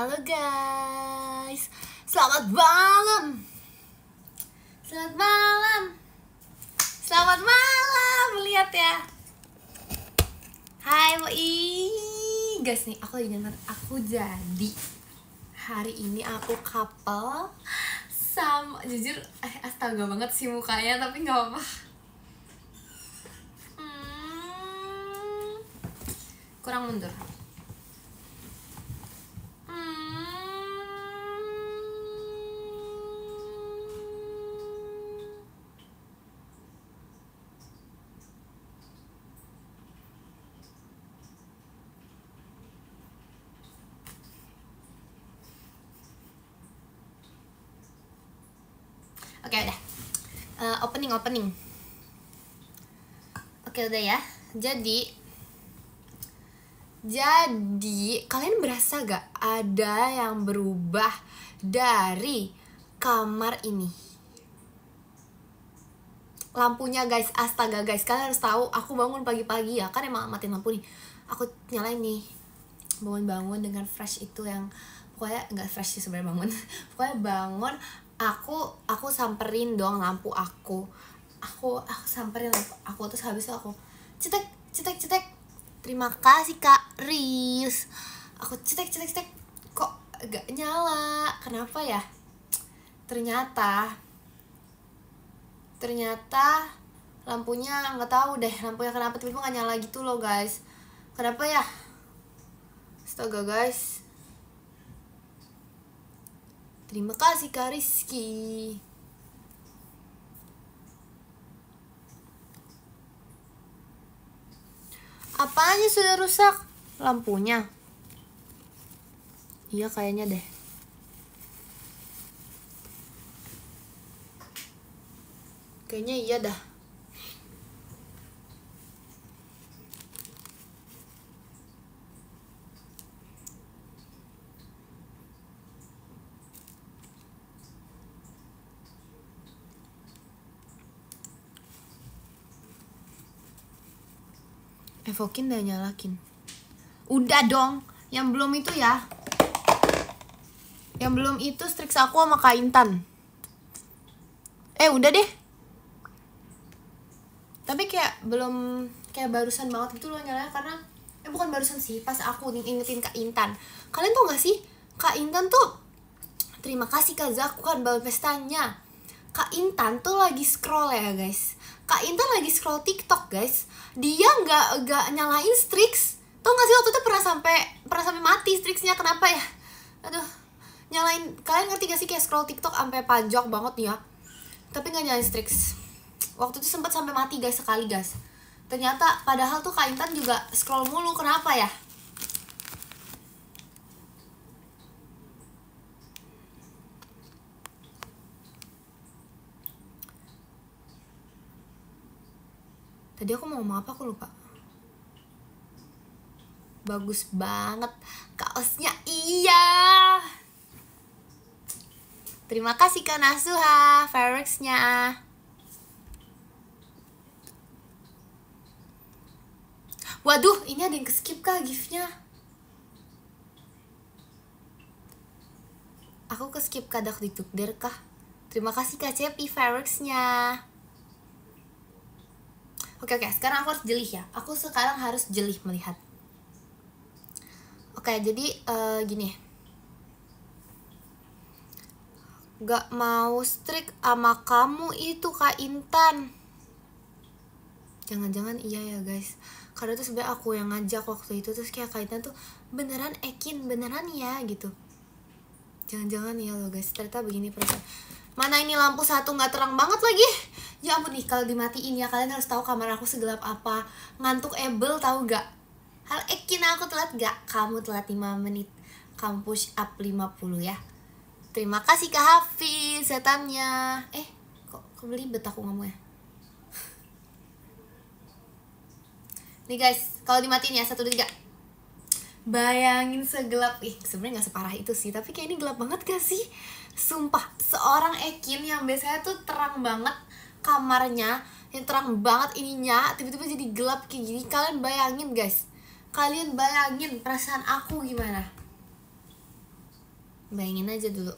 Halo guys, selamat malam. Selamat malam. Selamat malam, lihat ya. Hai guys nih, aku lagi denger aku jadi hari ini aku couple sama, jujur astaga banget sih mukanya, tapi nggak apa-apa. Kurang mundur. Oke udah, opening. Oke udah ya. Jadi kalian berasa gak ada yang berubah dari kamar ini? Lampunya guys, astaga guys, kalian harus tahu aku bangun pagi-pagi ya, kan emang matiin lampu nih. Aku nyalain nih, bangun dengan fresh itu yang pokoknya nggak fresh sih sebenarnya bangun. Pokoknya bangun, aku samperin dong lampu aku samperin lampu aku, terus habis itu aku cetek. Terima kasih Kak Rius. Aku cetek kok gak nyala, kenapa ya? Ternyata lampunya nggak tahu deh, lampunya kenapa tiba-tiba nggak nyala gitu loh guys. Kenapa ya? Astaga guys. Terima kasih Kak Rizky. Apanya sudah rusak? Lampunya. Iya kayaknya deh. Kayaknya iya dah. Evokin udah nyalakin. Udah dong. Yang belum itu ya. Yang belum itu Strix aku sama Kak Intan. Udah deh. Tapi kayak belum, kayak barusan banget gitu loh nyalanya, karena bukan barusan sih, pas aku ingetin Kak Intan. Kalian tau gak sih, Kak Intan tuh, terima kasih Kak Zaku kan balon pestanya. Kak Intan tuh lagi scroll ya guys. Kak Intan lagi scroll TikTok guys. Dia nggak nyalain Strix. Tau gak sih waktu itu pernah sampai mati Strixnya, kenapa ya? Aduh, nyalain, kalian ngerti gak sih kayak scroll TikTok sampai pajak banget nih ya, tapi nggak nyalain Strix. Waktu itu sempat sampai mati guys, sekali guys. Ternyata padahal tuh Kak Intan juga scroll mulu, kenapa ya? Tadi aku mau ngomong apa, aku lupa. Bagus banget kaosnya, iya. Terima kasih Kak Nasuha, Ferex-nya. Waduh, ini ada yang keskip kah gift-nya? Aku keskip kadak ditukder kah? Terima kasih Kak Cepi, Ferex-nya. Oke, sekarang aku harus jeli ya. Aku sekarang harus jeli melihat. Oke, jadi gini. Gak mau strict sama kamu itu Kak Intan. Jangan-jangan iya ya guys. Karena tuh sebenarnya aku yang ngajak waktu itu, terus kayak Kak Intan tuh beneran beneran ya gitu. Jangan-jangan ya lo guys, ternyata begini perasaan. Mana ini lampu satu nggak terang banget lagi. Ya ampun nih, kalau dimatiin ya, kalian harus tahu kamar aku segelap apa. Ngantuk tahu gak? Hal aku telat gak? Kamu telat 5 menit. Kamu push up 50 ya. Terima kasih Kak Hafiz setannya. Kok belibet aku ngomongnya. Nih guys, kalau dimatiin ya 1, 2, 3. Bayangin segelap, sebenarnya nggak separah itu sih, tapi kayak ini gelap banget gak sih? Sumpah, seorang Ekin yang biasanya tuh terang banget kamarnya, yang terang banget ininya, tiba-tiba jadi gelap kayak gini. Kalian bayangin guys, kalian bayangin perasaan aku gimana? Bayangin aja dulu.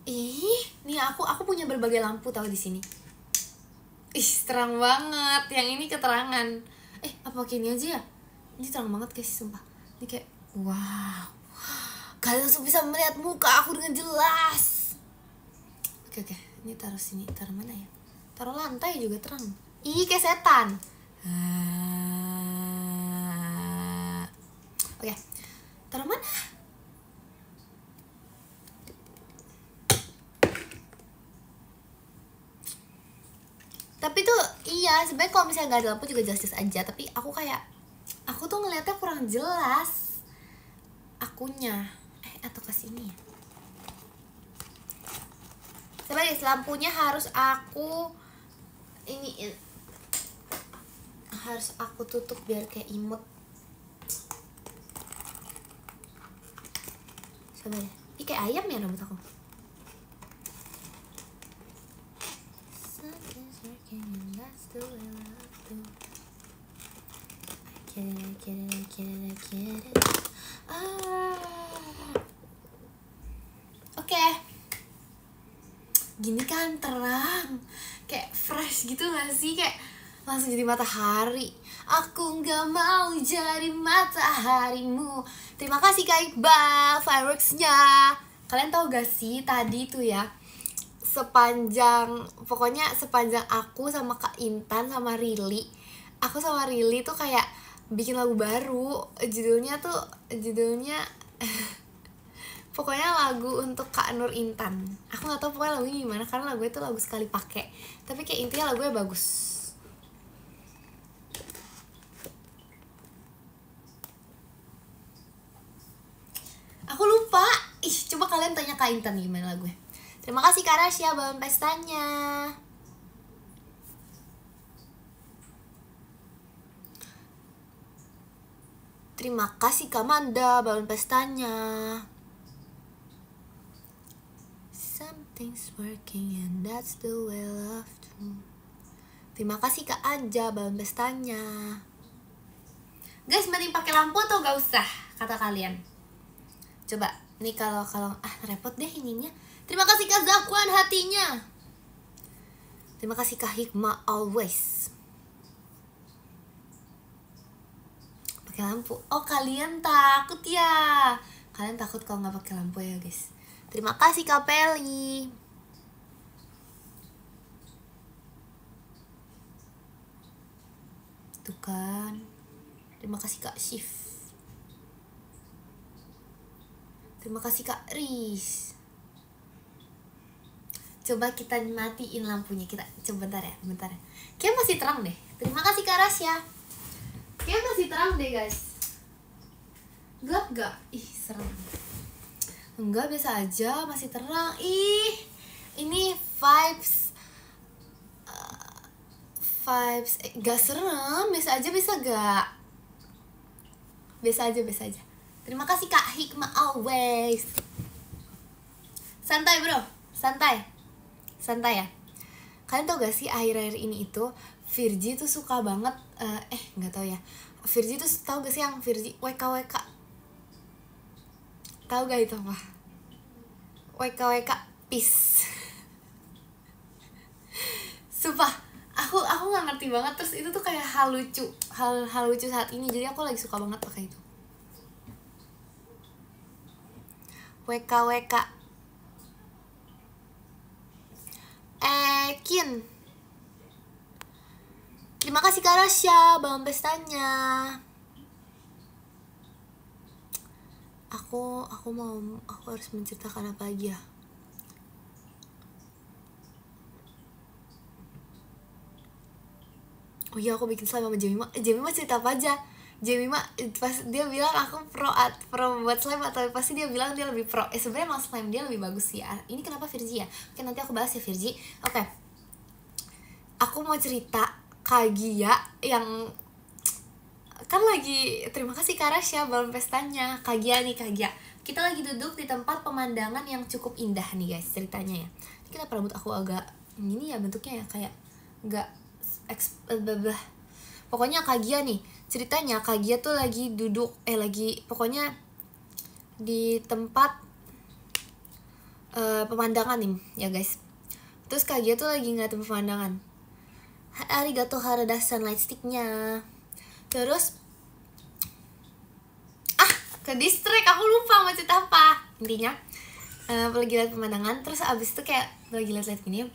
Ih, nih aku punya berbagai lampu tahu di sini. Ih, terang banget. Yang ini keterangan. Apa gini aja ya? Ini terang banget guys, sumpah. Ini kayak wow. Kalian langsung bisa melihat muka aku dengan jelas. Oke, ini taruh sini. Taruh mana ya? Taruh lantai juga terang. Ih, kayak setan. Oke. Taruh mana? Tapi tuh iya, sebenarnya kalau misalnya nggak ada lampu juga jelas-jelas aja. Tapi aku tuh ngeliatnya kurang jelas akunya. Atau ke sini ya. Coba guys, lampunya harus aku harus aku tutup biar kayak imut. Coba ya. Ini kayak ayam ya rambut aku. Oke. Gini kan terang, kayak fresh gitu gak sih? Kayak langsung jadi matahari. Aku gak mau jadi mataharimu. Terima kasih Kak Iqbal fireworksnya. Kalian tahu gak sih tadi tuh ya, pokoknya sepanjang aku sama Kak Intan sama Rili, aku sama Rili tuh kayak bikin lagu baru. Judulnya pokoknya lagu untuk Kak Nur Intan. Aku gak tahu pokoknya lagunya gimana, karena lagu itu lagu sekali pakai. Tapi kayak intinya lagunya bagus. Aku lupa. Coba kalian tanya Kak Intan gimana lagunya. Terima kasih Kak Rasya balon pestanya. Terima kasih Kak Manda balon pestanya. Something's working and that's the way love to. Terima kasih Kak Anja balon pestanya. Guys, mending pakai lampu atau gak usah kata kalian? Coba nih kalau repot deh ininya. Terima kasih Kak Zakwan hatinya. Terima kasih Kak Hikmah always. Pakai lampu. Oh, kalian takut ya? Kalian takut kalau nggak pakai lampu ya guys. Terima kasih Kak Peli. Tuh kan. Terima kasih Kak Shif. Terima kasih Kak Riz. Coba kita matiin lampunya. Kita coba bentar ya. Kayaknya masih terang deh. Terima kasih Kak Rasya. Kayaknya masih terang deh guys. Gelap gak? Serem. Enggak, biasa aja, masih terang. Ini vibes gak serem. Biasa aja, bisa gak? Biasa aja. Terima kasih Kak Hikmah always. Santai bro, santai ya. Kalian tau gak sih akhir-akhir ini itu Virgi tuh suka banget nggak tahu ya. Virgi tuh tau gak sih yang Virgi WKWK? Tahu gak itu apa? WKWK peace. Sumpah, aku nggak ngerti banget. Terus itu tuh kayak hal lucu saat ini. Jadi aku lagi suka banget pakai itu. WKWK. Kin. Terima kasih Kak Rasya balon pestanya. Aku harus menceritakan apa lagi ya? Oh iya, aku bikin slime sama Jemima. Jemima cerita apa aja? Jemima pas dia bilang aku pro buat slime, atau pasti dia bilang dia lebih pro. Sebenarnya emang slime dia lebih bagus sih ya. Ini kenapa Virgi ya? Oke, nanti aku bahas ya Virgi. Oke. Aku mau cerita Kagia yang kan lagi. Terima kasih Kak Rasya balon pestanya. Kagia. Kita lagi duduk di tempat pemandangan yang cukup indah nih guys, ceritanya ya. Ini kenapa rambut aku agak ini ya bentuknya ya, kayak enggak pokoknya Kagia nih, ceritanya Kagia tuh lagi duduk pokoknya di tempat pemandangan nih ya guys. Terus Kagia tuh lagi ngeliatin pemandangan. Arigato harada sunlight sticknya. Terus ke distrik, aku lupa mau cerita apa. Intinya lagi lihat pemandangan, terus abis itu kayak lagi lihat gini,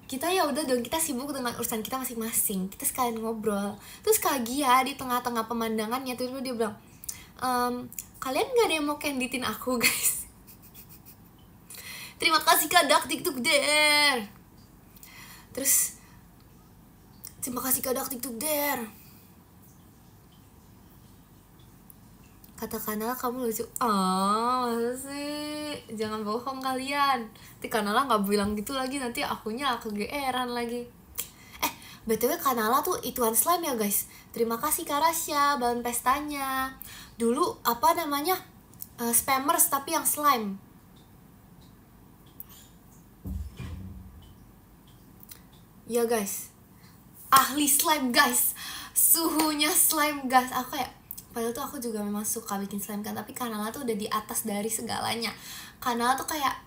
kita ya udah dong, kita sibuk dengan urusan kita masing-masing, kita sekalian ngobrol. Terus Kagia di tengah-tengah pemandangannya tuh dia bilang, kalian gak ada yang mau canditin aku guys? Terima kasih Kak Dak TikTok der. Terus terima kasih Kak Dak TikTok der. Katakanlah kamu lucu. Masa sih? Jangan bohong kalian. Nanti Kanala gak bilang gitu lagi, nanti akunya kegeeran lagi. BTW Kanala tuh ituan slime ya guys. Terima kasih Kak Rasya, balon pestanya. Dulu apa namanya, spammers tapi yang slime. Ya guys, ahli slime guys. Suhunya slime guys. Aku kayak, padahal tuh aku juga memang suka bikin slime kan, tapi Kanala tuh udah di atas dari segalanya. Kanala tuh kayak,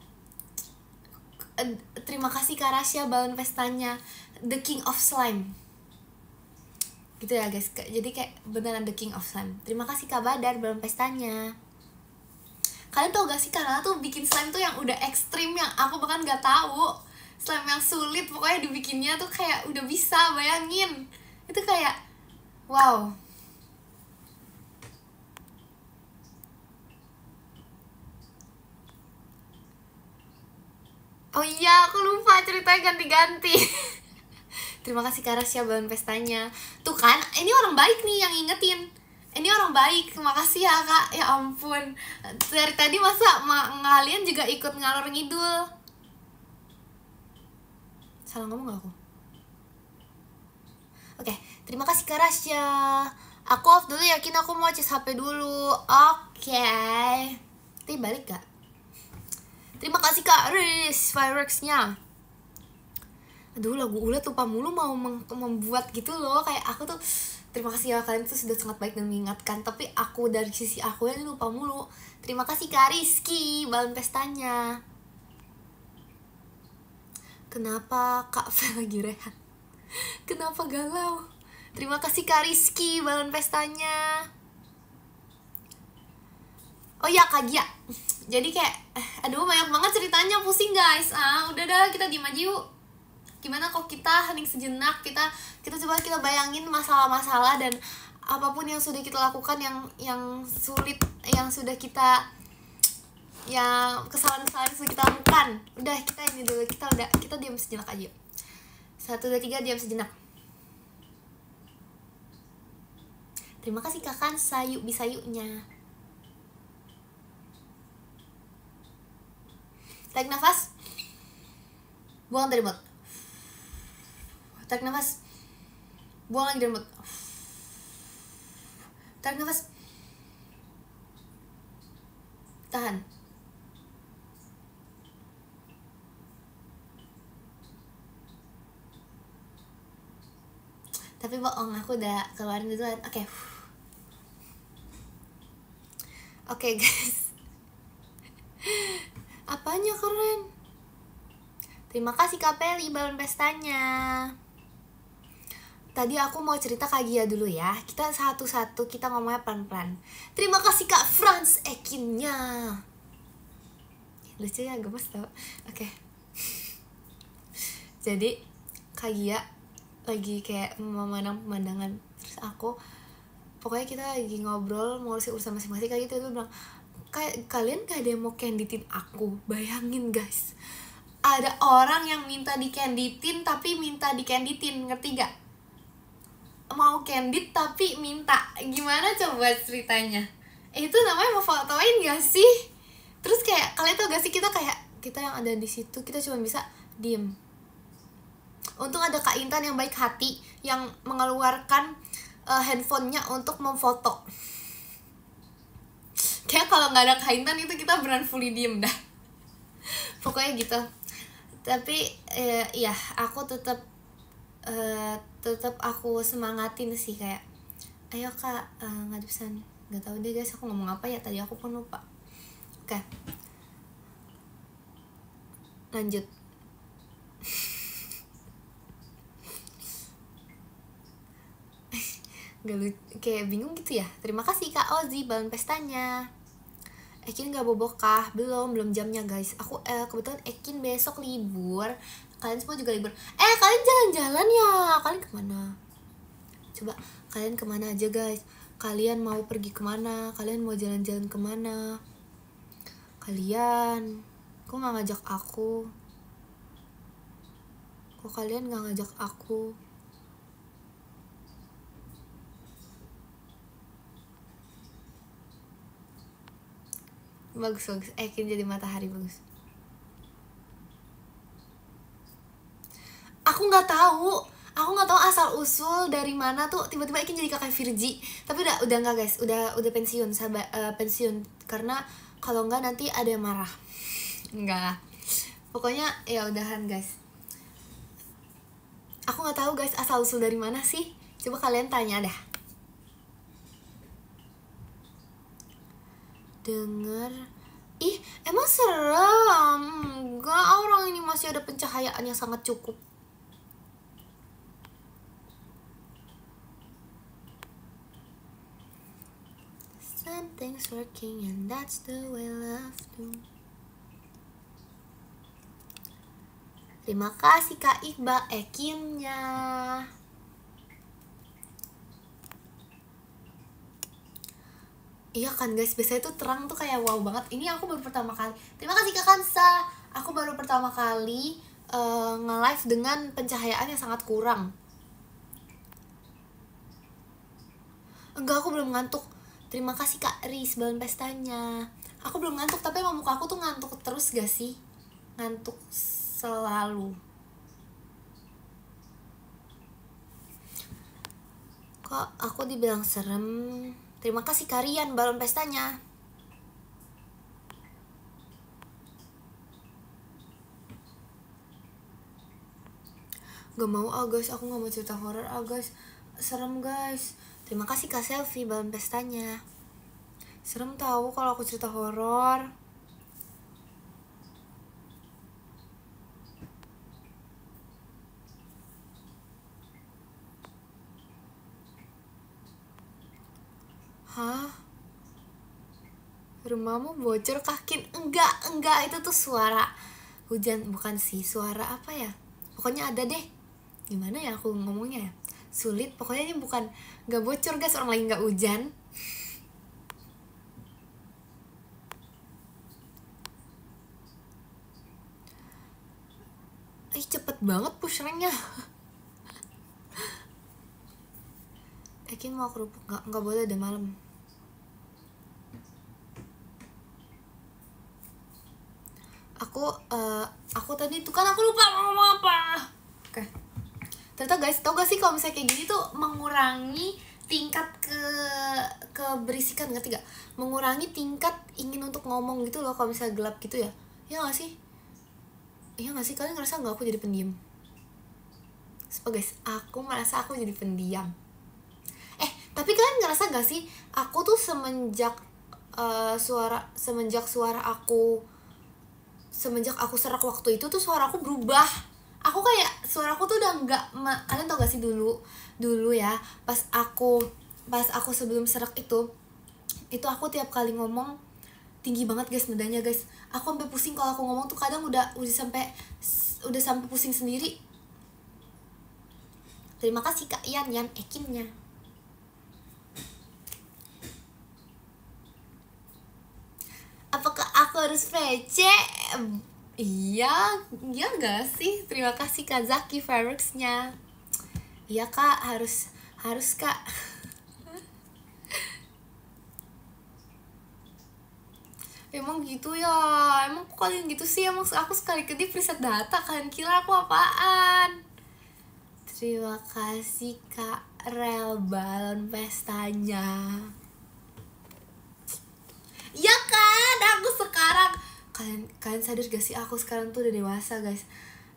terima kasih Kak Rasya, balon pestanya, the king of slime. Gitu ya guys, jadi kayak beneran the king of slime. Terima kasih Kak Badar, balon pestanya. Kalian tau gak sih, Kanala tuh bikin slime tuh yang udah ekstrim, yang aku bahkan gak tahu. Slime yang sulit, pokoknya dibikinnya tuh kayak udah bisa, bayangin. Itu kayak, wow. Oh iya, aku lupa ceritanya ganti-ganti. Terima kasih Kak Rasya, balon pestanya. Tuh kan, ini orang baik nih yang ingetin. Ini orang baik, makasih ya Kak. Ya ampun, dari tadi masa kalian juga ikut ngalor ngidul. Salah ngomong gak aku? Oke, terima kasih Kak Rasya. Aku off dulu, yakin aku mau charge HP dulu. Oke. Nanti balik gak? Terima kasih Kak Riz, fireworksnya. Aduh, lagu ulet lupa mulu mau membuat gitu loh. Kayak aku tuh, terima kasih ya kalian tuh sudah sangat baik dan mengingatkan. Tapi aku dari sisi aku ini lupa mulu. Terima kasih Kak Rizky, balon pestanya. Kenapa Kak Fel lagi rehat? Kenapa galau? Terima kasih Kak Rizky, balon pestanya. Oh iya Kagia. Jadi kayak, aduh banyak banget ceritanya, pusing guys. Udah dah, kita diem aja yuk. Gimana kok kita hening sejenak, kita coba kita bayangin masalah-masalah dan apapun yang sudah kita lakukan yang sulit, yang sudah kita, yang kesalahan-kesalahan sudah kita lakukan. Udah, kita ini dulu, kita diam sejenak aja. 1, 2, 3, diam sejenak. Terima kasih Kakan sayu bisayunya. Tarik nafas, buang dari mulut. Tarik nafas, buang lagi dari mulut. Tarik nafas, tahan. Tapi bohong, aku udah keluarin duluan. Oke guys. Apanya keren? Terima kasih Kak Peli, balon pestanya. Tadi aku mau cerita Kagia dulu ya. Kita satu-satu, kita ngomongnya pelan-pelan. Terima kasih Kak Franz Ekinnya. Lucu ya, gemes tau. Oke. Jadi Kagia lagi kayak memandang pemandangan. Terus aku, pokoknya kita lagi ngobrol, mau urusan masing-masing. Kayak gitu, dia bilang, kayak kalian gak ada yang mau canditin aku. Bayangin guys, ada orang yang minta dicanditin tapi minta dicanditin, ngerti gak? Mau candid tapi minta. Gimana coba ceritanya? Itu namanya mau fotoin gak sih? Terus kayak, kalian tau gak sih, kita yang ada di situ, kita cuma bisa diem. Untung ada Kak Intan yang baik hati, yang mengeluarkan handphonenya untuk memfoto. Kayak kalau nggak ada Kak Intan itu kita beneran fully diem dah. Pokoknya gitu. Tapi ya aku tetap tetap aku semangatin sih, kayak ayo kak, nggak pesan, nggak tahu deh guys aku ngomong apa ya tadi, aku pun lupa. Oke, lanjut. Gak lucu, kayak bingung gitu ya. Terima kasih Kak Ozi balon pestanya. Ekin gak bobok kah? Belum jamnya guys. Aku kebetulan Ekin besok libur. Kalian semua juga libur. Kalian jalan-jalan ya? Kalian kemana? Coba kalian kemana aja guys? Kalian mau pergi kemana? Kalian mau jalan-jalan kemana? Kalian kok gak ngajak aku? Kok kalian gak ngajak aku? Bagus. Ekin jadi matahari, bagus. Aku nggak tahu asal usul dari mana tuh tiba-tiba Ekin jadi kakak Virgi. Tapi udah nggak guys, udah pensiun, pensiun, karena kalau nggak nanti ada yang marah. Enggak, pokoknya ya udahan guys. Aku nggak tahu guys asal usul dari mana sih, coba kalian tanya dah. Dengar, ih emang serem? Enggak, orang ini masih ada pencahayaan yang sangat cukup. Something's working and that's the way love do. Terima kasih Kak Iqbal Ekinnya. Iya kan guys, biasanya tuh terang tuh kayak wow banget. Ini aku baru pertama kali. Terima kasih Kak Kansa. Aku baru pertama kali nge-live dengan pencahayaan yang sangat kurang. Enggak, aku belum ngantuk. Terima kasih Kak Riz balon pestanya. Aku belum ngantuk, tapi emang muka aku tuh ngantuk terus gak sih? Ngantuk selalu. Kok aku dibilang serem? Terima kasih Karian balon pestanya. Gak mau guys, aku gak mau cerita horor guys. Serem guys. Terima kasih Kak Selfie balon pestanya. Serem tahu kalau aku cerita horor. Hah? Rumahmu bocor kakin? Enggak, itu tuh suara hujan, bukan sih, suara apa ya? Pokoknya ada deh. Gimana ya aku ngomongnya ya? Sulit, pokoknya ini bukan, gak bocor guys, orang lagi gak hujan. Cepet banget push ranknya. Ekin mau kerupuk? Nggak boleh, udah malam. Aku tadi tuh kan aku lupa mau ngomong apa. Oke. Ternyata guys, tau gak sih kalau misalnya kayak gini tuh mengurangi tingkat keberisikan, ngerti gak? Mengurangi tingkat ingin untuk ngomong gitu loh kalau misalnya gelap gitu ya. Iya gak sih? Iya gak sih? Kalian ngerasa gak aku jadi pendiam? Sumpah guys, aku merasa aku jadi pendiam. Tapi kalian ngerasa gak sih? Aku tuh semenjak aku serak waktu itu tuh suara aku berubah. Aku kayak suara aku tuh udah nggak, kalian tau gak sih dulu ya pas aku sebelum serak itu aku tiap kali ngomong tinggi banget guys nadanya guys. Aku sampai pusing kalau aku ngomong tuh, kadang udah sampai pusing sendiri. Terima kasih Kak Yan Ekinnya. Apakah aku harus VC? Iya gak sih? Terima kasih Kak Zaki Feruxnya. Iya Kak, harus Kak. Emang gitu ya? Emang kok kalian gitu sih? Emang aku sekali kedip riset data, kalian kira aku apaan? Terima kasih Kak Rel balon pestanya. Ya kan, aku sekarang, kalian sadar gak sih aku sekarang tuh udah dewasa guys.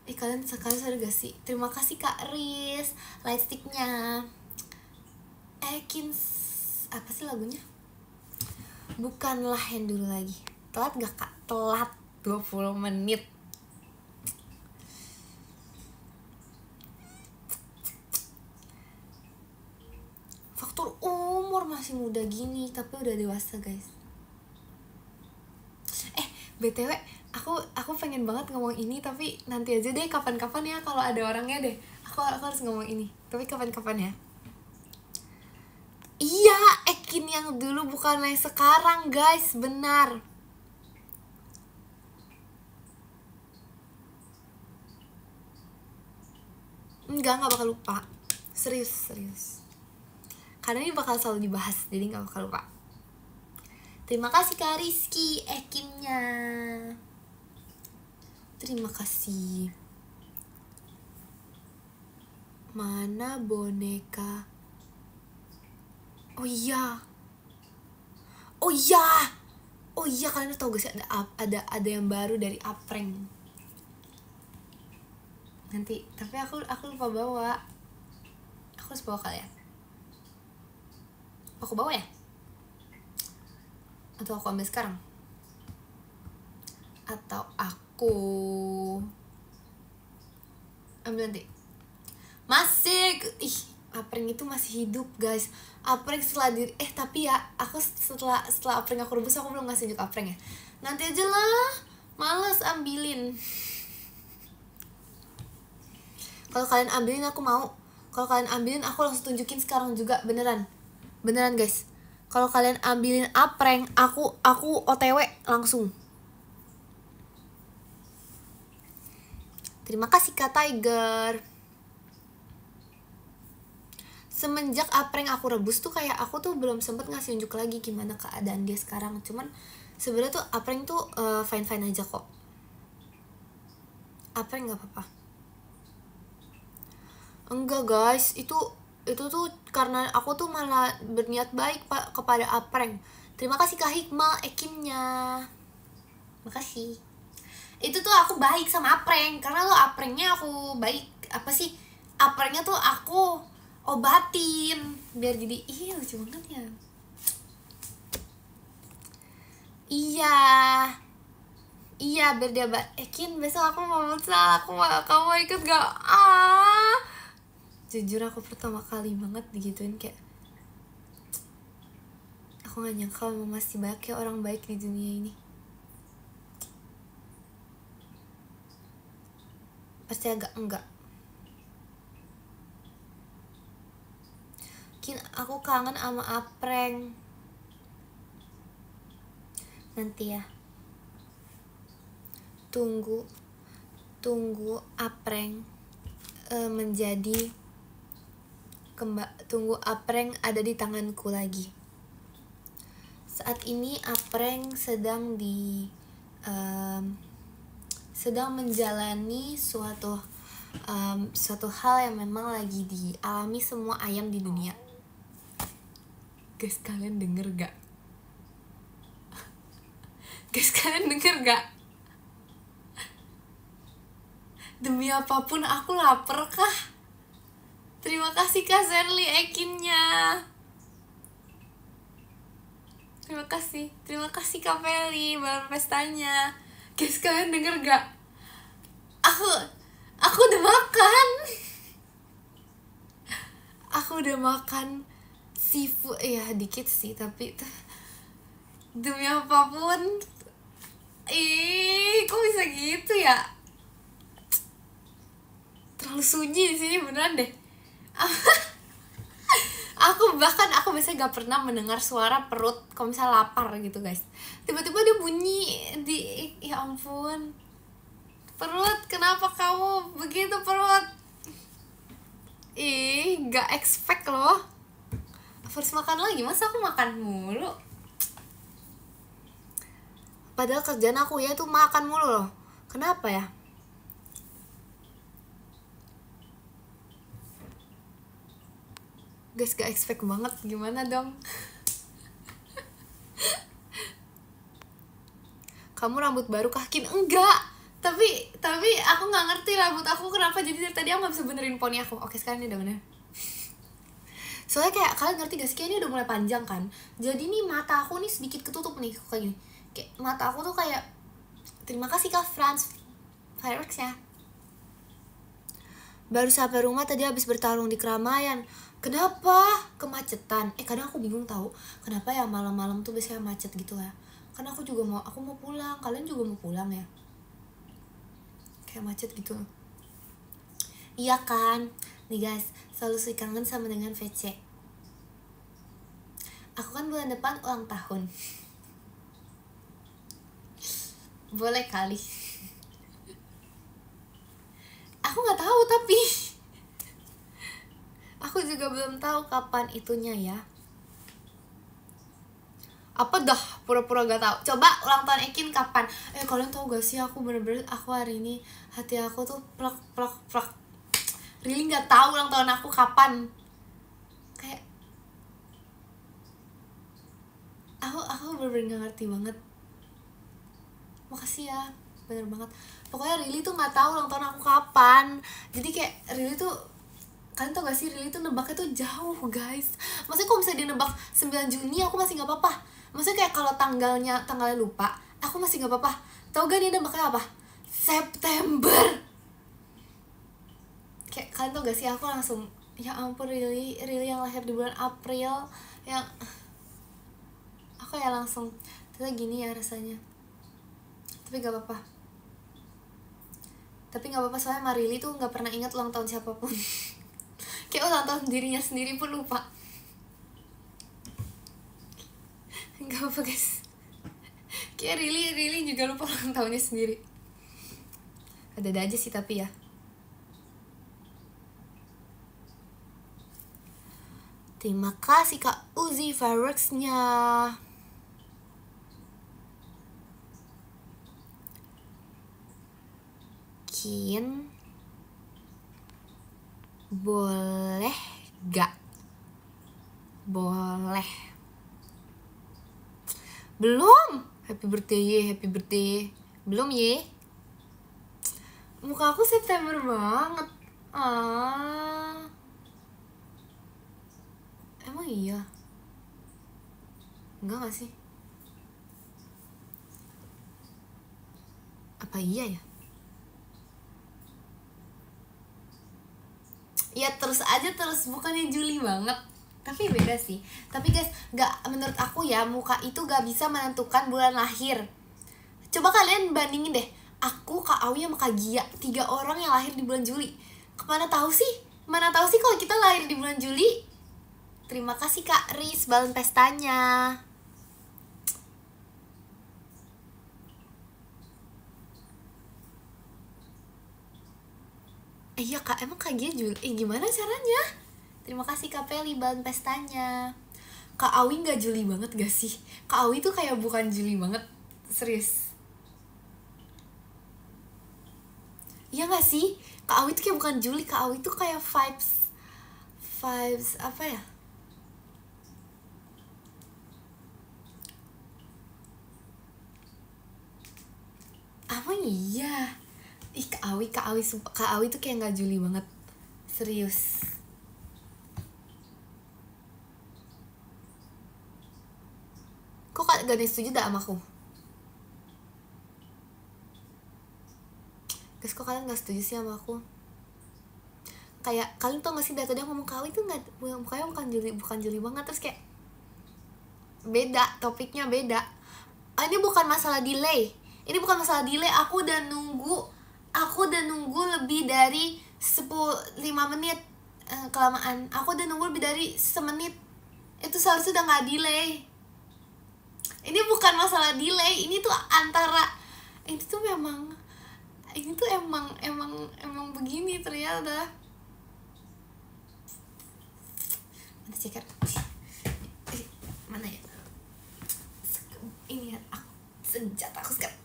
Kalian sekarang sadar gak sih? Terima kasih Kak Riz lightsticknya. Ekins apa sih lagunya? Bukanlah yang dulu lagi. Telat gak Kak? Telat 20 menit. Faktor umur masih muda gini tapi udah dewasa guys. BTW aku pengen banget ngomong ini tapi nanti aja deh, kapan-kapan ya kalau ada orangnya deh. Aku harus ngomong ini tapi kapan-kapan ya. Iya, Ekin yang dulu bukan yang sekarang guys, benar. Enggak bakal lupa. Serius karena ini bakal selalu dibahas, jadi gak bakal lupa. Terima kasih Kak Rizky Ekinnya. Terima kasih. Mana boneka? Oh iya, kalian tau gak sih ada yang baru dari Apreng nanti, tapi aku lupa bawa. Aku harus bawa kalian. Aku bawa ya? Atau aku ambil sekarang? Atau aku ambil nanti? Masih Apreng itu masih hidup guys. Apreng setelah tapi ya aku setelah Apreng aku rebus, aku belum ngasih unjuk Apreng ya. Nanti aja lah, males ambilin. Kalau kalian ambilin aku mau. Kalau kalian ambilin aku langsung tunjukin sekarang juga, beneran guys. Kalau kalian ambilin Apreng, aku OTW langsung. Terima kasih Kak Tiger. Semenjak Apreng aku rebus tuh kayak aku tuh belum sempet ngasih unjuk lagi gimana keadaan dia sekarang. Cuman sebenarnya tuh Apreng tuh fine aja kok. Apreng nggak apa-apa. Enggak guys, itu tuh karena aku tuh malah berniat baik kepada Apreng. Terima kasih Kak Hikmal Ekinnya. Makasih. Itu tuh aku baik sama Apreng karena tuh Aprengnya aku baik. Apa sih? Aprengnya tuh aku obatin biar jadi lucu banget ya. Iya biar dia Ekin besok aku mau futsal, kamu ikut gak? Jujur aku pertama kali banget digituin, kayak aku gak nyangka masih banyak kayak orang baik di dunia ini. Pasti agak enggak. Aku kangen sama Apreng. Nanti ya, tunggu Apreng tunggu Apreng ada di tanganku lagi. Saat ini Apreng sedang menjalani suatu hal yang memang lagi dialami semua ayam di dunia. Guys, kalian denger gak? Demi apapun aku lapar kah? Terima kasih Kak Zerli Ekinnya. Terima kasih Kak Feli balon pestanya. Guys, kalian denger gak? Aku udah makan. Aku udah makan seafood, ya dikit sih tapi demi apapun. Kok bisa gitu ya? Terlalu sunyi di sini beneran deh. Aku biasanya gak pernah mendengar suara perut kalau misalnya lapar gitu guys. Tiba-tiba dia bunyi ya ampun. Perut, kenapa kamu begitu perut? Gak expect loh. Harus makan lagi, masa aku makan mulu? Padahal kerjaan aku ya tuh makan mulu loh. Kenapa ya? Guys, gak expect banget, gimana dong? Kamu rambut baru kah, Kin? Enggak, Tapi aku nggak ngerti rambut aku kenapa jadi dari tadi aku nggak bisa benerin poni aku. Oke, sekarang ini udah bener. Soalnya kayak kalian ngerti gak sih, kayaknya udah mulai panjang kan. Jadi nih mata aku nih sedikit ketutup nih kayak gini. Kayak mata aku tuh kayak, terima kasih Kak Franz Fireworks ya. Baru sampai rumah tadi habis bertarung di keramaian. Kenapa? Kemacetan. Kadang aku bingung tahu kenapa ya malam-malam tuh biasanya macet gitu ya. Karena aku mau pulang, kalian juga mau pulang ya. Kayak macet gitu. Iya kan? Nih guys, selalu sih kangen sama dengan VC. Aku kan bulan depan ulang tahun. Boleh kali. Aku nggak tahu tapi aku juga belum tahu kapan itunya ya. Apa dah pura-pura gak tahu. Coba ulang tahun Ekin kapan? Kalian tahu gak sih, aku bener-bener aku hari ini hati aku tuh plak plak plak. Really nggak tahu ulang tahun aku kapan. Kayak aku bener-bener gak ngerti banget. Makasih ya, bener banget. Pokoknya Rili tuh nggak tahu ulang tahun aku kapan. Jadi kayak Rili tuh, kalian tau gak sih, Rili tuh nebaknya tuh jauh guys. Maksudnya kalau misalnya dia nebak 9 Juni aku masih gak apa-apa. Maksudnya kayak kalau tanggalnya lupa, aku masih gak apa-apa. Tau gak dia nebaknya apa? September. Kayak kalian tau gak sih, aku langsung, ya ampun Rili yang lahir di bulan April. Yang aku ya langsung, ternyata gini ya rasanya. Tapi gak apa-apa. Soalnya Marili tuh gak pernah ingat ulang tahun siapapun. Kayak ulang tahun dirinya sendiri pun lupa. Gak apa-apa guys. Kayak Rili juga lupa ulang tahunnya sendiri. Ada aja sih tapi ya. Terima kasih Kak Uzi Fireworks-nya. Kin, boleh gak? Boleh. Belum. Happy birthday. Belum ye. Muka aku September banget. Emang iya? Enggak gak sih? Apa iya ya? Ya terus bukannya Juli banget. Tapi beda sih. Tapi guys, menurut aku ya, muka itu gak bisa menentukan bulan lahir. Coba kalian bandingin deh, aku, Kak Awi sama Kak Gia, 3 orang yang lahir di bulan Juli. Mana tahu sih kalau kita lahir di bulan Juli. Terima kasih Kak Riz, balon pestanya. Iya Kak, emang Kak Gia Juli? Gimana caranya? Terima kasih Kak Peli, balon pestanya. Kak Awi gak Juli banget gak sih? Kak Awi tuh kayak bukan Juli banget. Serius. Iya gak sih? Kak Awi tuh kayak bukan Juli. Kak Awi tuh kayak vibes apa ya? Apa iya? Kak Awi tuh kayak gak Juli banget. Serius. Kok gak ada yang setuju dah sama aku? Guys, kok kalian gak setuju sih sama aku? Kayak kalian tau gak sih dari tadi aku ngomong Kak Awi tuh mukanya bukan Juli banget. Terus kayak beda, topiknya beda. Ini bukan masalah delay. Aku udah nunggu lebih dari 5 menit. Kelamaan. Aku udah nunggu lebih dari semenit. Itu seharusnya udah gak delay. Ini bukan masalah delay. Ini tuh emang begini ternyata. Mana ceker? Mana ya? Ini ya, senjata aku sekarang.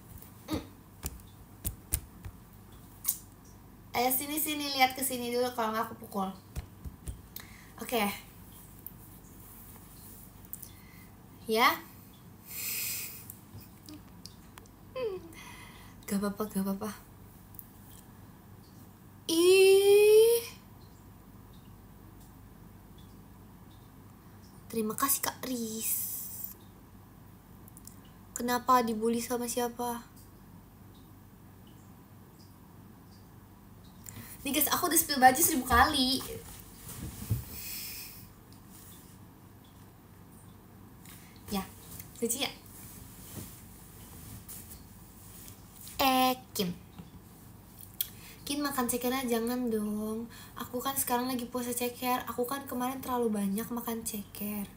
Ayo sini lihat ke sini dulu, kalau nggak aku pukul. Oke. Ya. Gak apa-apa. Ih, terima kasih Kak Riz. Kenapa dibully sama siapa? Nih guys, aku udah spill baju 1000 kali. Ya, lucu ya? Kin makan cekernya jangan dong. Aku kan sekarang lagi puasa ceker. Aku kan kemarin terlalu banyak makan ceker.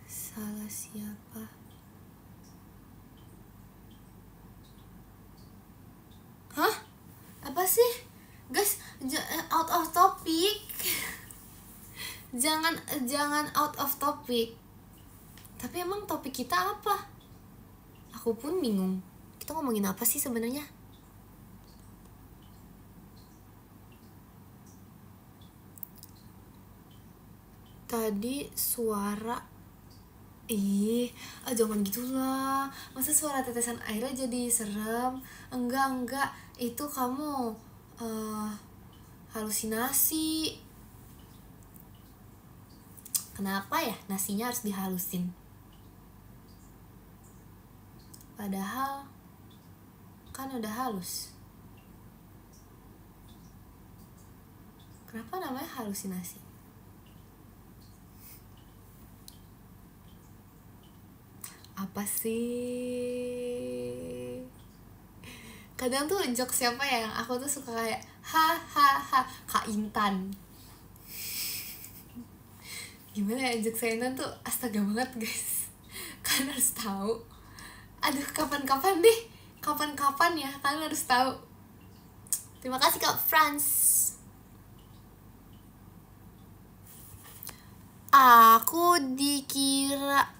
Salah siapa? Hah? Apa sih? Guys, out of topic. Jangan out of topic. Tapi emang topik kita apa? Aku pun bingung. Kita ngomongin apa sih sebenarnya? Tadi suara jangan gitulah. Masa suara tetesan airnya jadi serem? Enggak. Itu kamu halusinasi. Kenapa ya nasinya harus dihalusin? Padahal kan udah halus. Kenapa namanya halusinasi? Apa sih? Kadang tuh jokes siapa ya yang aku tuh suka kayak ha Kak Intan. Gimana ya jokes Intan tuh astaga banget guys. Kalian harus tahu. Aduh, kapan-kapan ya kalian harus tahu. Terima kasih Kak Franz. Aku dikira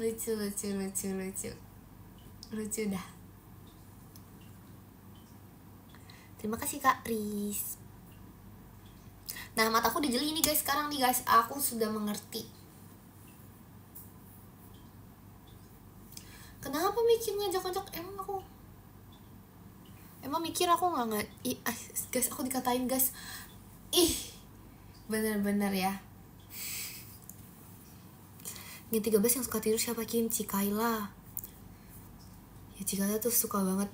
lucu dah. Terima kasih Kak Riz. Nah, mataku udah jeli nih guys. Sekarang nih guys, aku sudah mengerti kenapa mikir ngajak-ngajak. Emang mikir aku nggak guys, aku dikatain guys. Bener-bener ya. Yang 13 yang suka tidur siapa Kin? Cikaila. Ya Cikaila tuh suka banget.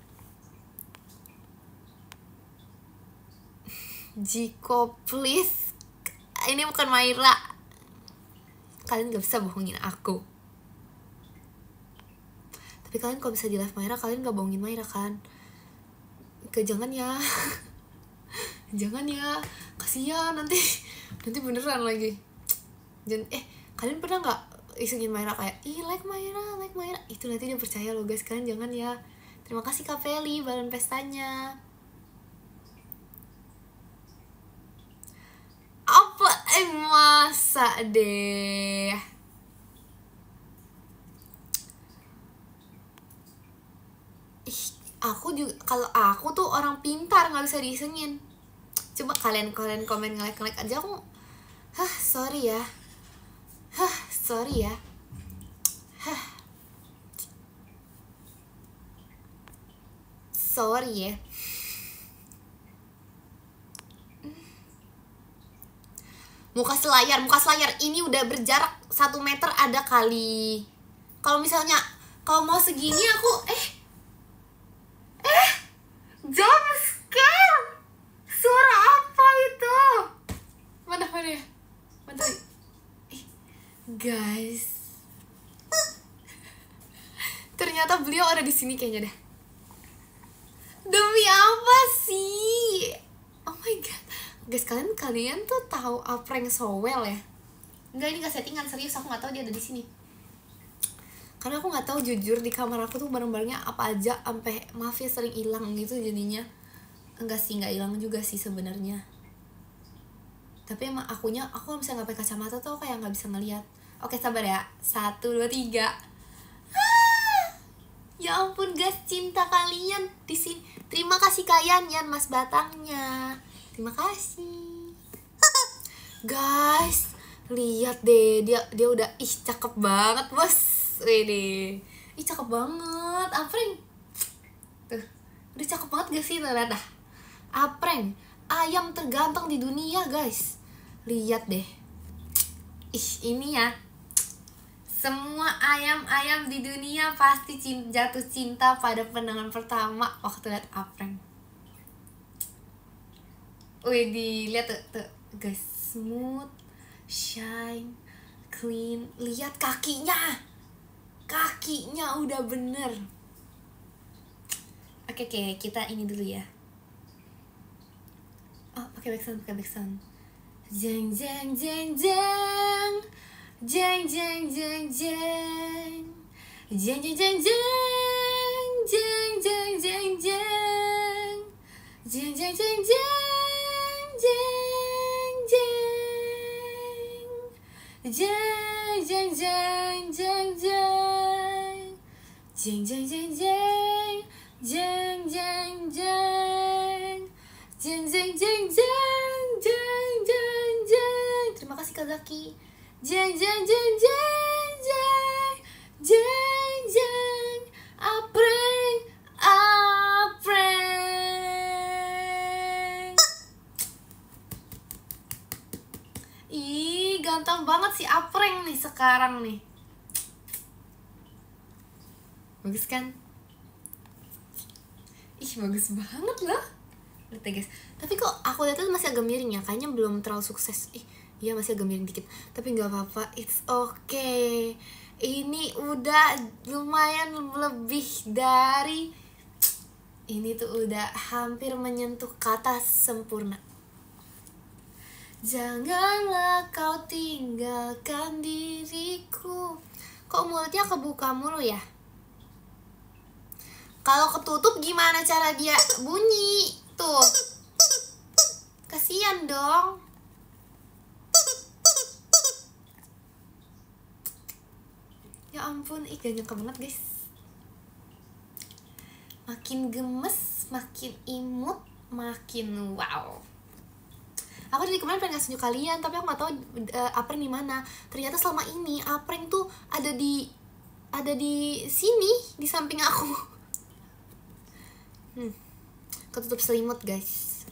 Jiko please. Ini bukan Maira. Kalian gak bisa bohongin aku. Tapi kalian kalau bisa di live Maira, kalian gak bohongin Maira kan? Jangan ya. Jangan ya. Kasihan nanti beneran lagi. Kalian pernah gak isengin Maira kayak like Maira. Itu nanti dia percaya loh guys. Kalian jangan ya. Terima kasih Kak Feli balon pestanya. Apa masa deh. Aku juga, kalau aku tuh orang pintar nggak bisa diisengin. Coba kalian komen nge-like aja aku. Sorry ya. Sorry ya. Muka selayar ini udah berjarak 1 meter ada kali. Kalau misalnya mau segini aku jump scare. Suara apa itu? Mana ya? Guys. Ternyata beliau ada di sini kayaknya deh. Demi apa sih? Oh my god. Guys, kalian tuh tahu prank Sowell ya? Enggak, ini gak settingan, serius aku nggak tahu dia ada di sini. Karena aku nggak tahu jujur di kamar aku tuh barang-barangnya apa aja, sampai maaf ya sering hilang gitu jadinya. Enggak sih, nggak hilang juga sih sebenarnya. Tapi emang aku kalau misalnya nggak pakai kacamata tuh kayak nggak bisa ngeliat. Oke, sabar ya. 1, 2, 3. Ya ampun guys, cinta kalian di sini. Terima kasih kalian Yan Mas Batangnya. Terima kasih. Guys, lihat deh, dia udah cakep banget, Bos. Ini. Cakep banget. Apreng. Tuh. Udah cakep banget gak sih, lihat dah. Apreng, ayam terganteng di dunia, guys. Lihat deh. Ini ya. Semua ayam-ayam di dunia pasti jatuh cinta pada pandangan pertama waktu lihat Apreng. Wih, dilihat tuh, guys, smooth, shine, clean. Lihat kakinya udah bener. Oke, kita ini dulu ya. Oh, pakai backsound. Jeng jeng jeng jeng. Jeng jeng jeng jeng. Jeng jeng jeng jeng. Jeng jeng jeng jeng. Jeng jeng jeng jeng. Jeng jeng. Jeng jeng jeng jeng jeng. Jeng jeng jeng jeng. Jeng jeng jeng. Jeng jeng jeng jeng. Jeng jeng jeng. Terima kasih Kak Zaki. Jeng jeng jeng jeng jeng. Jeng jeng. Apreng. Ih, ganteng banget si Apreng nih sekarang nih. Bagus kan? Bagus banget loh. Lihat ya guys. Tapi kok aku lihat tuh masih agak miring ya. Kayaknya belum terlalu sukses. Iya masih agak miring dikit. Tapi gak apa-apa. It's okay. Ini udah lumayan lebih dari. Ini tuh udah hampir menyentuh kata sempurna. Janganlah kau tinggalkan diriku. Kok mulutnya kebuka mulu ya? Kalau ketutup gimana cara dia bunyi? Tuh. Kasian dong. Ya ampun, gak nyangka banget guys. Makin gemes, makin imut, makin wow. Aku dari kemarin pengen ngasih tunjuk kalian, tapi aku gak tahu Apreng di mana. Ternyata selama ini Apreng tuh ada di sini, di samping aku. Ketutup selimut guys.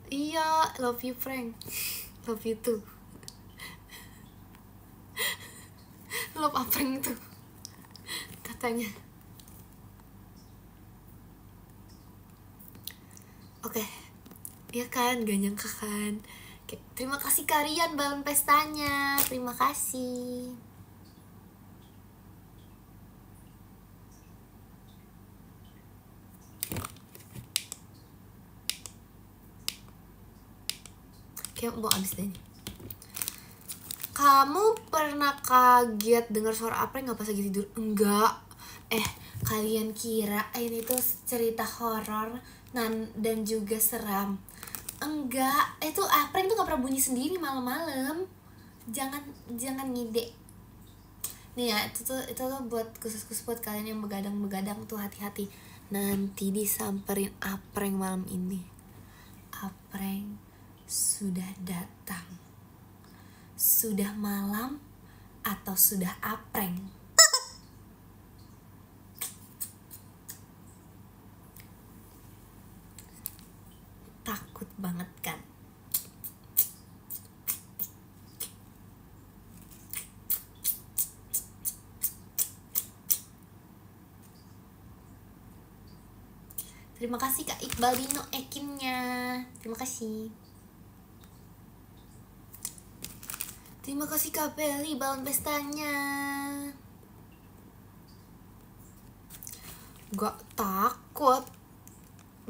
Iya, love you Frank. Love you too. Love Apreng tuh katanya. Oke. Ya kan, gak nyangka kan. Oke, terima kasih kalian balon pestanya. Terima kasih. Kayak mau abis deh nih. Kamu pernah kaget dengar suara Apreng nggak pas lagi tidur? Enggak. Kalian kira ini tuh cerita horor dan juga seram? Enggak. Itu Apreng tuh nggak pernah bunyi sendiri malam-malam. Jangan ngide. Nih ya, itu tuh buat khusus buat kalian yang begadang tuh, hati-hati. Nanti disamperin Apreng malam ini. Apreng sudah datang. Sudah malam atau sudah Apreng? Takut banget kan? Terima kasih Kak Iqbal Dino Ekinnya. Terima kasih. Terima kasih Kak Peli balon pestanya. Gak takut.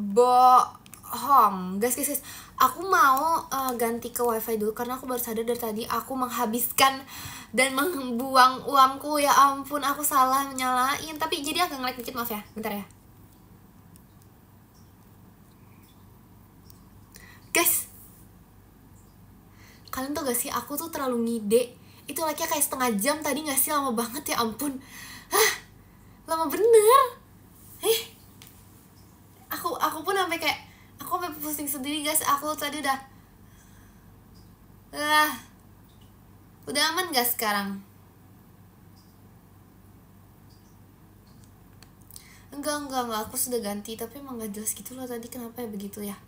Bohong. Guys. Aku mau ganti ke wifi dulu. Karena aku baru sadar dari tadi aku menghabiskan dan membuang uangku. Ya ampun, aku salah nyalain. Tapi jadi agak nge-lag dikit, maaf ya. Bentar ya. Guys, kalian tau gak sih, aku tuh terlalu ngide. Itu like-nya kayak setengah jam tadi gak sih? Lama banget, ya ampun. lama bener. Aku pun sampai kayak aku sampai pusing sendiri guys. Aku tadi udah aman gak sekarang? Enggak, aku sudah ganti, tapi emang gak jelas gitu loh tadi kenapa ya begitu ya.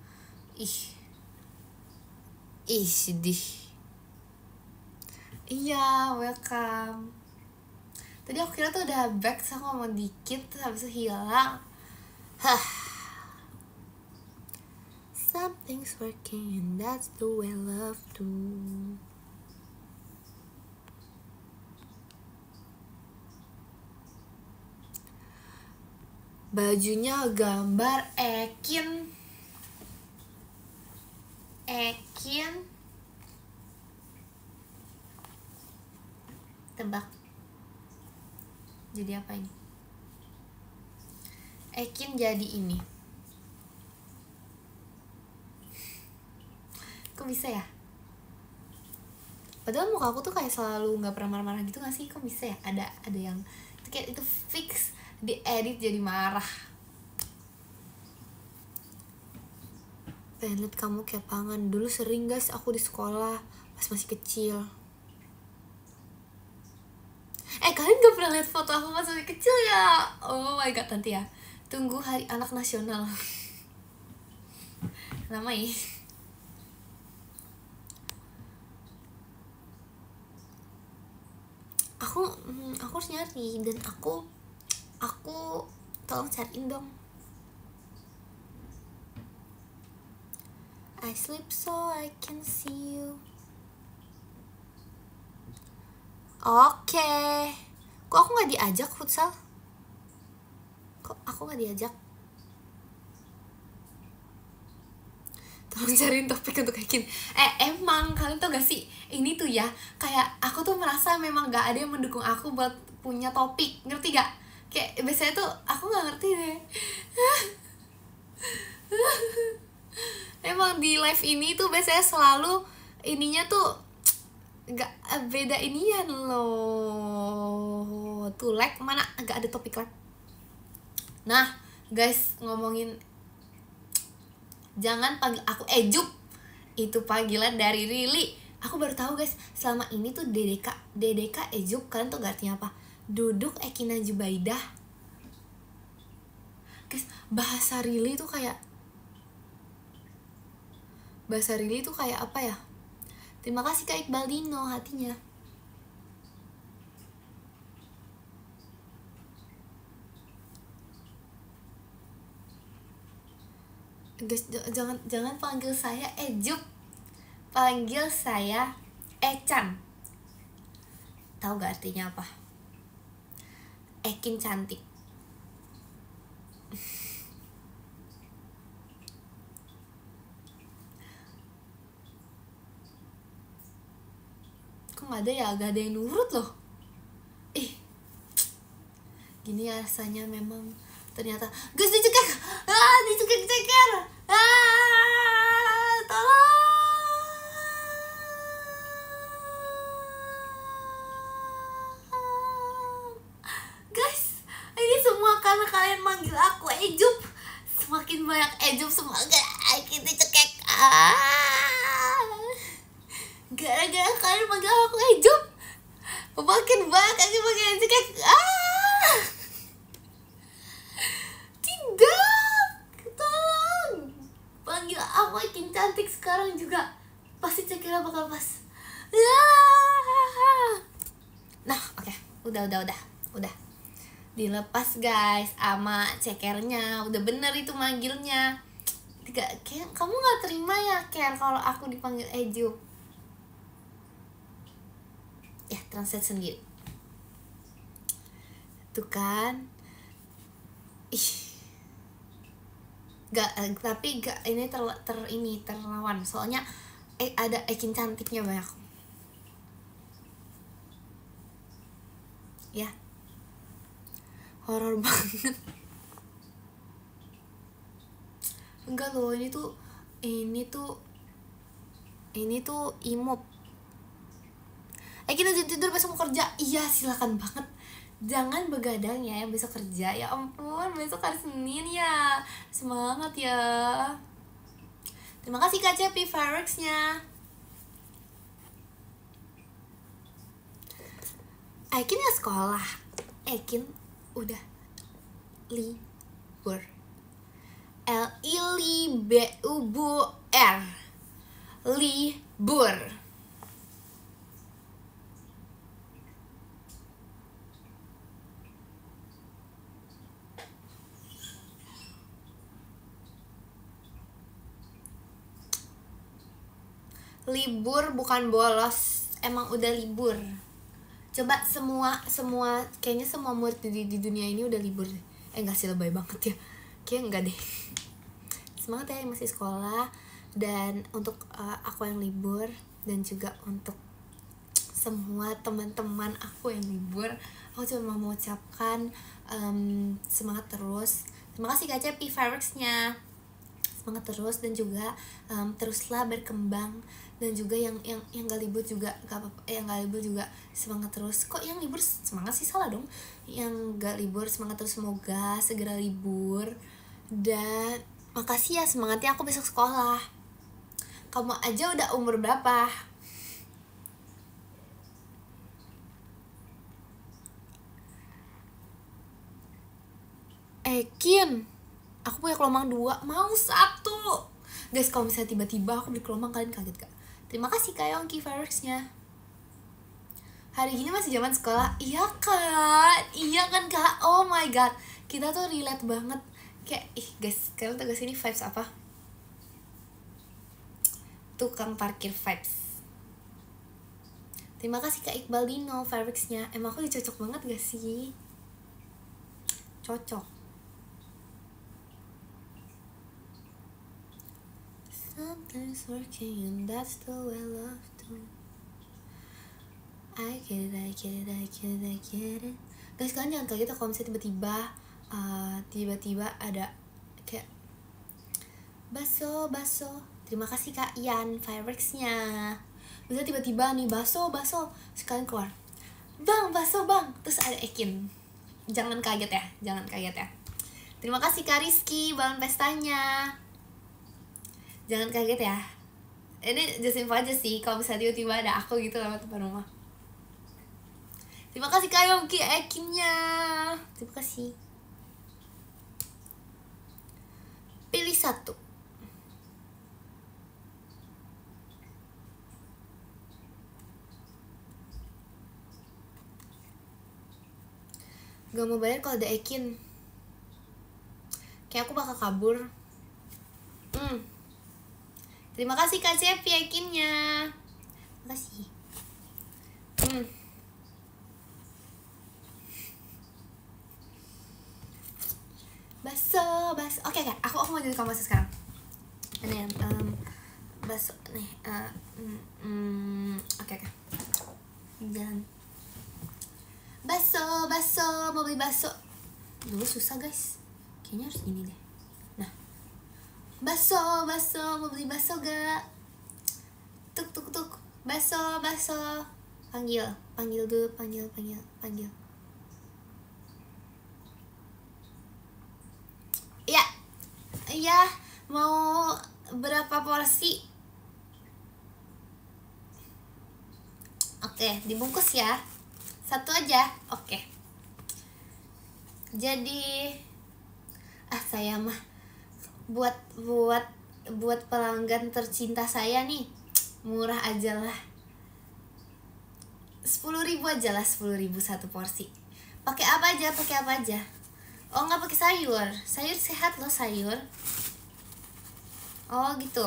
Sedih. Iya, welcome. Tadi aku kira tuh udah back, terus aku ngomong dikit, terus habis itu hilang. Something's working and that's the way love do. Bajunya gambar Ekin. Tebak. Jadi apa ini? Ekin jadi ini. Kok bisa ya? Padahal muka aku tuh kayak selalu nggak pernah marah-marah gitu nggak sih? Kok bisa ya? Ada yang kayak itu fix diedit jadi marah. Pengen liat kamu kepangan. Dulu sering guys aku di sekolah pas masih kecil. Kalian gak pernah lihat foto aku pas masih kecil ya? Oh my god, nanti ya. Tunggu hari anak nasional. Namanya aku harus nyari, dan aku tolong cariin dong. I sleep so I can see you. Oke. Kok aku gak diajak futsal? Kok aku gak diajak? Tolong cariin topik untuk Ekin. Emang kalian tau gak sih, ini tuh ya, kayak aku tuh merasa memang gak ada yang mendukung aku buat punya topik. Ngerti gak? Kayak biasanya tuh aku gak ngerti deh. Emang di live ini tuh biasanya selalu ininya tuh gak beda inian loh. Tuh like mana gak ada topik like. Nah guys, ngomongin jangan panggil aku Ejup, itu panggilan dari Rili. Aku baru tahu guys, selama ini tuh DDK Ejup, kalian tuh gak artinya apa? Duduk Ekina Jubaidah. Guys, bahasa Rili tuh kayak apa ya? Terima kasih Kak Iqbal Dino hatinya. Guys, jangan panggil saya Ejup, panggil saya Echan. Tahu gak artinya apa? Ekin cantik. Kok gak ada ya? Gak ada yang nurut loh. Gini ya rasanya memang. Ternyata guys, dicekek. Dicekek. Tolong. Guys, ini semua karena kalian manggil aku Ejup. Semakin banyak Ejup, semoga kita dicekek. Gara-gara kalian manggil aku Ejup, makin banyak aja manggil dicekek. Panggil aku Ekin cantik sekarang juga, pasti cekernya bakal pas. Nah oke. Udah dilepas guys sama cekernya. Udah bener itu manggilnya. Kamu gak terima ya Ker kalau aku dipanggil Eju? Ya translate sendiri. Tuh kan. Tapi ini terlawan. Soalnya ada Ekin cantiknya banyak. Ya. Horor banget. Enggak loh, ini tuh imop. Kita tidur besok mau kerja. Iya, silakan banget. Jangan begadang ya yang besok kerja. Ya ampun, besok hari Senin ya. Semangat ya. Terima kasih Kak Cepi fireworksnya. Ekin ya sekolah. Ekin udah libur. L-I-B-U-B-R. Libur. Libur bukan bolos, emang udah libur. Coba semua kayaknya semua murid di dunia ini udah libur. Enggak sih, lebay banget ya. Kayaknya enggak deh. Semangat ya yang masih sekolah. Dan untuk aku yang libur, dan juga untuk semua teman-teman aku yang libur, aku cuma mau mengucapkan semangat terus. Terima kasih Kak Cepi fireworksnya. Semangat terus, dan juga teruslah berkembang. Dan juga yang gak libur juga gak apa-apa, yang gak libur juga semangat terus. Kok yang libur semangat sih, salah dong. Yang gak libur semangat terus, semoga segera libur. Dan makasih ya semangatnya, aku besok sekolah. Kamu aja udah umur berapa? Ekin, aku punya gelombang 2, mau 1. Guys, kalau misalnya tiba-tiba aku beli gelombang, kalian kaget gak? Terima kasih Kak Yongki fireworksnya. Hari gini masih zaman sekolah. Iya kan Kak, oh my god, kita tuh relate banget. Kayak, guys, kalian tau gak sih ini vibes apa? Tukang parkir vibes. Terima kasih Kak Iqbal Dino fireworksnya. Emang aku cocok banget gak sih? Cocok. Sometimes working and that's the way love do. I get it. Guys, kalian jangan kaget kalau misalnya tiba-tiba ada kayak baso. Terima kasih Kak Ian fireworksnya. Bisa tiba-tiba nih baso, sekalian keluar, bang baso bang, terus ada Ekin. Jangan kaget ya. Terima kasih Kak Rizky balon pestanya. Jangan kaget ya. Ini just info aja sih, kalau misalnya tiba-tiba ada aku gitu lewat depan rumah. Terima kasih Kak Yongki Ekinnya. Terima kasih. Pilih satu. Gak mau bayar kalau ada Ekin. Kayak aku bakal kabur. Terima kasih Kak Cepi Ekinnya. Terima kasih. Baso. Oke, aku mau jadi kamu sekarang. Ini baso nih. Oke. Jalan. Baso, mau beli baso. Dulu susah guys. Kayaknya harus gini deh. Nah. Baso, mau beli baso gak? Tuk. Baso. Panggil dulu, panggil. Iya, mau berapa porsi? Oke, dibungkus ya. Satu aja, oke. Jadi, saya mah buat pelanggan tercinta saya nih, murah aja lah. 10.000 aja lah, 10.000 satu porsi. Pakai apa aja? Oh, nggak pakai sayur sehat loh, sayur. Oh gitu.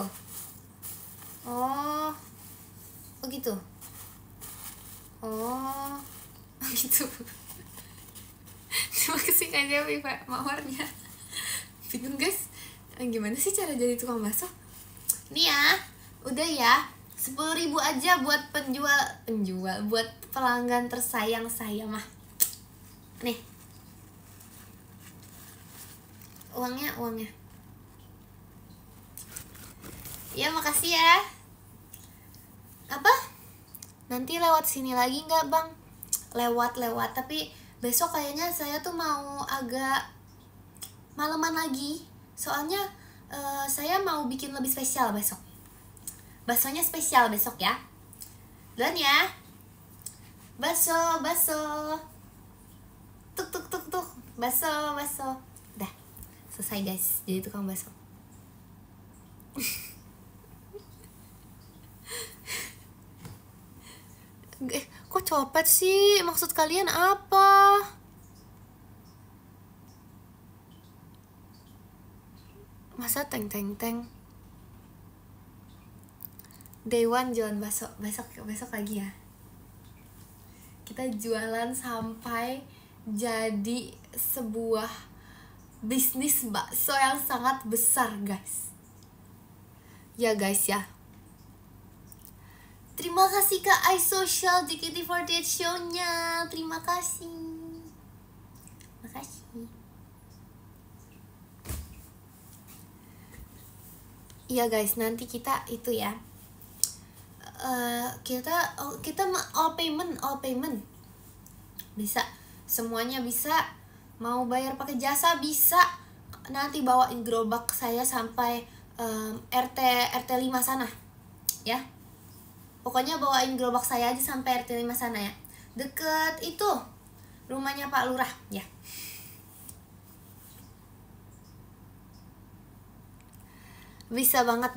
Oh gitu. Oh gitu. Terima kasih Kak Dewi Pak mawarnya. Bingung guys, gimana sih cara jadi tukang bakso? Nih ya, udah ya, 10.000 aja buat penjual, buat pelanggan tersayang saya mah. Nih uangnya. Ya, makasih ya. Apa? Nanti lewat sini lagi nggak bang? Lewat, tapi besok kayaknya saya tuh mau agak malaman lagi. Soalnya saya mau bikin lebih spesial besok. Baksonya spesial besok ya. Dan ya. Bakso. Tuk tuk tuk tuk. Bakso. Udah. Selesai guys. Jadi tukang bakso. Kok copet sih? Maksud kalian apa? Masa teng. Day one jualan bakso. Besok lagi ya. Kita jualan sampai jadi sebuah bisnis bakso yang sangat besar guys. Ya guys ya. Terima kasih Kak iSocial JKT48 show-nya. Terima kasih. Makasih. Iya guys, nanti kita itu ya. Kita all payment. Bisa. Semuanya bisa. Mau bayar pakai jasa bisa. Nanti bawain gerobak saya sampai RT 5 sana. Ya. Pokoknya bawain gerobak saya aja sampai RT 5 sana ya. Deket itu rumahnya Pak Lurah ya. Bisa banget.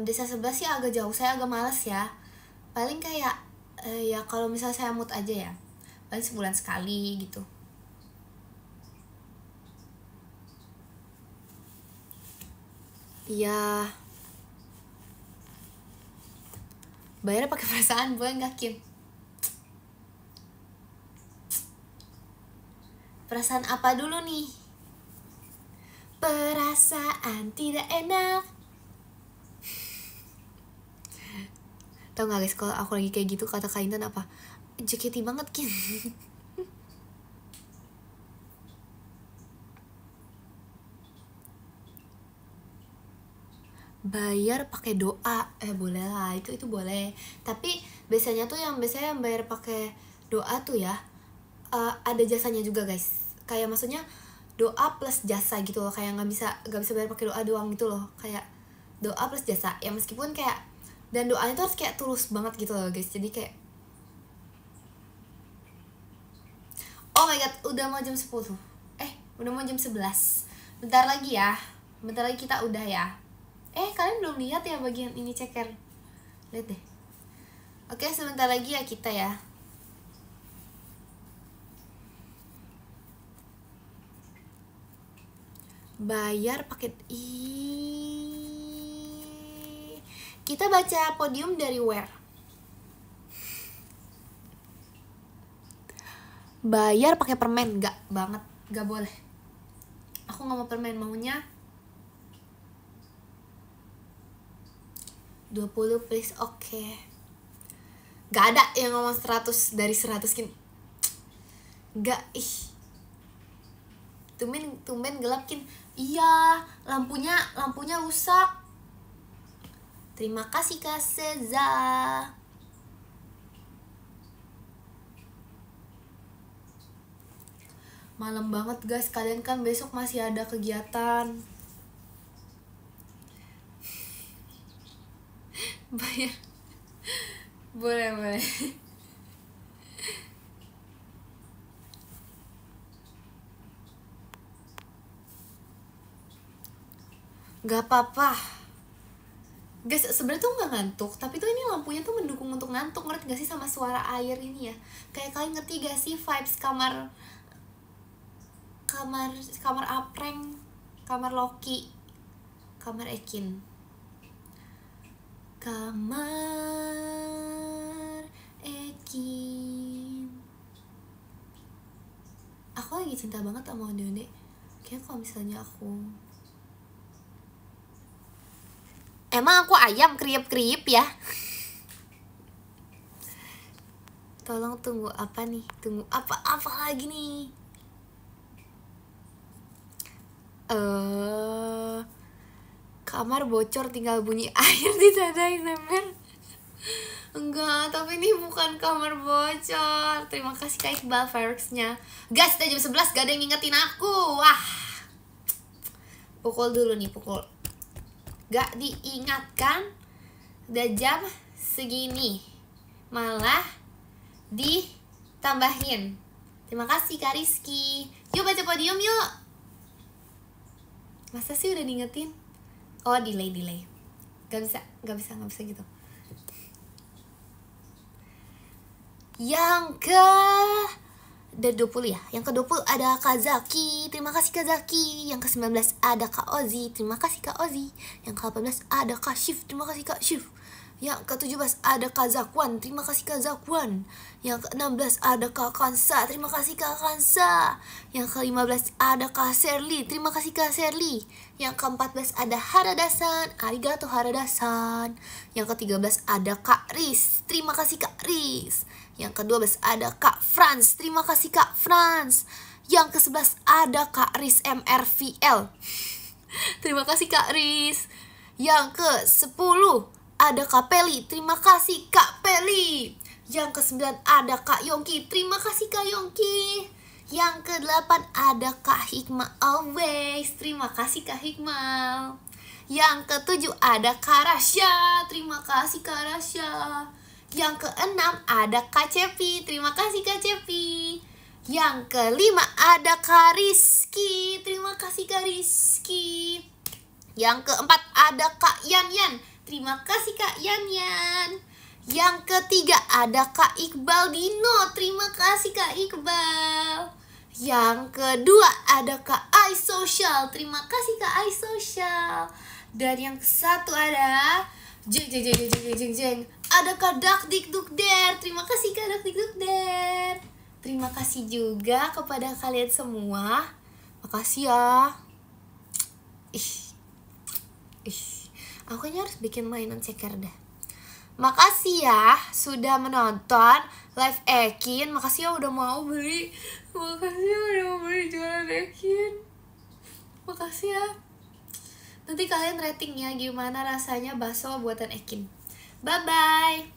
Desa sebelah sih agak jauh, saya agak males ya. Paling kayak ya kalau misalnya saya mood aja ya, paling sebulan sekali gitu. Iya. Bayar pakai perasaan, boleh nggak Kim? Perasaan apa dulu nih? Perasaan tidak enak. Tau gak guys, kalau aku lagi kayak gitu kata Kak Intan apa? JKT banget Kim. Bayar pakai doa, boleh lah, itu boleh. Tapi biasanya yang bayar pakai doa tuh ya, ada jasanya juga guys. Kayak maksudnya doa plus jasa gitu loh, kayak nggak bisa bayar pakai doa doang gitu loh, kayak doa plus jasa ya, meskipun kayak, dan doanya tuh harus kayak tulus banget gitu loh guys. Jadi kayak oh my god, udah mau jam 10. Udah mau jam 11. Bentar lagi kita udah ya. Kalian belum lihat ya bagian ini ceker. Lihat deh. Oke, sebentar lagi ya kita ya. Bayar paket kita baca podium dari where? Bayar pakai permen, enggak banget, enggak boleh. Aku nggak mau permen, maunya 20 please. Oke. Gak ada yang ngomong 100 dari 100 Kim. Gak, Tumben gelap Kim. Iya, lampunya rusak. Terima kasih Kak Seza. Malam banget guys, kalian kan besok masih ada kegiatan. Bayar. Boleh. Gak apa-apa guys, sebenarnya tuh nggak ngantuk, tapi tuh ini lampunya tuh mendukung untuk ngantuk. Ngerti gak sih sama suara air ini ya? Kayak kalian ngerti gak sih vibes kamar Apreng, kamar Loki, kamar Ekin, kamar Ekin. Aku lagi cinta banget sama Onde-Onde. Kayak kalau misalnya emang aku ayam kriep-kriep ya? Tolong tunggu apa nih? Tunggu apa lagi nih? Kamar bocor tinggal bunyi air ditadain ember. Enggak, tapi ini bukan kamar bocor. Terima kasih Kak Iqbal fireworksnya. Guys, udah jam 11 gak ada yang ngingetin aku. Wah, pukul dulu nih, pukul. Gak diingatkan. Udah jam segini malah ditambahin. Terima kasih Kak Rizky. Yuk baca podium yuk. Masa sih udah diingetin? Oh, delay. Gak bisa gitu. Yang ke dari 20 ya. Yang ke-20 ada Kak Zaki. Terima kasih Kak Zaki. Yang ke-19 ada Kak Ozi. Terima kasih Kak Ozi. Yang ke-18 ada Kak Shif. Terima kasih Kak Shif. Yang ke-17 ada Kak Zakwan. Terima kasih Kak Zakwan. Yang ke-16 ada Kak Kansa. Terima kasih Kak Kansa. Yang ke-15 ada Kak Serli. Terima kasih Kak Serli. Yang ke-14 ada Haradasan. Arigato Haradasan. Yang ke-13 ada Kak Riz. Terima kasih Kak Riz. Yang ke-12 ada Kak Franz. Terima kasih Kak Franz. Yang ke-11 ada Kak Riz MRVL. Terima kasih Kak Riz. Yang ke-10 ada Kak Peli. Terima kasih Kak Peli. Yang ke-9 ada Kak Yongki. Terima kasih Kak Yongki. Yang ke-8 ada Kak Hikmah always. Terima kasih Kak Hikmah. Yang ke-7 ada Kak Rasya. Terima kasih Kak Rasya. Yang ke-6 ada Kak Cepi. Terima kasih Kak Cepi. Yang ke-5 ada Kak Rizky. Terima kasih Kak Rizky. Yang ke-4 ada Kak Yan. Terima kasih Kak Yan. Yang ke-3 ada Kak Iqbal Dino. Terima kasih Kak Iqbal. Yang kedua ada Kak iSocial. Terima kasih Kak iSocial. Dan yang ke-1 ada jeng. Ada Kak Dakdikdukder. Terima kasih Kak Dakdikdukder. Terima kasih juga kepada kalian semua. Makasih ya. Aku kayaknya harus bikin mainan ceker dah. Makasih ya sudah menonton live Ekin. Makasih ya udah mau beli. Makasih ya udah mau beli jualan Ekin. Makasih ya. Nanti kalian ratingnya gimana rasanya bakso buatan Ekin. Bye bye.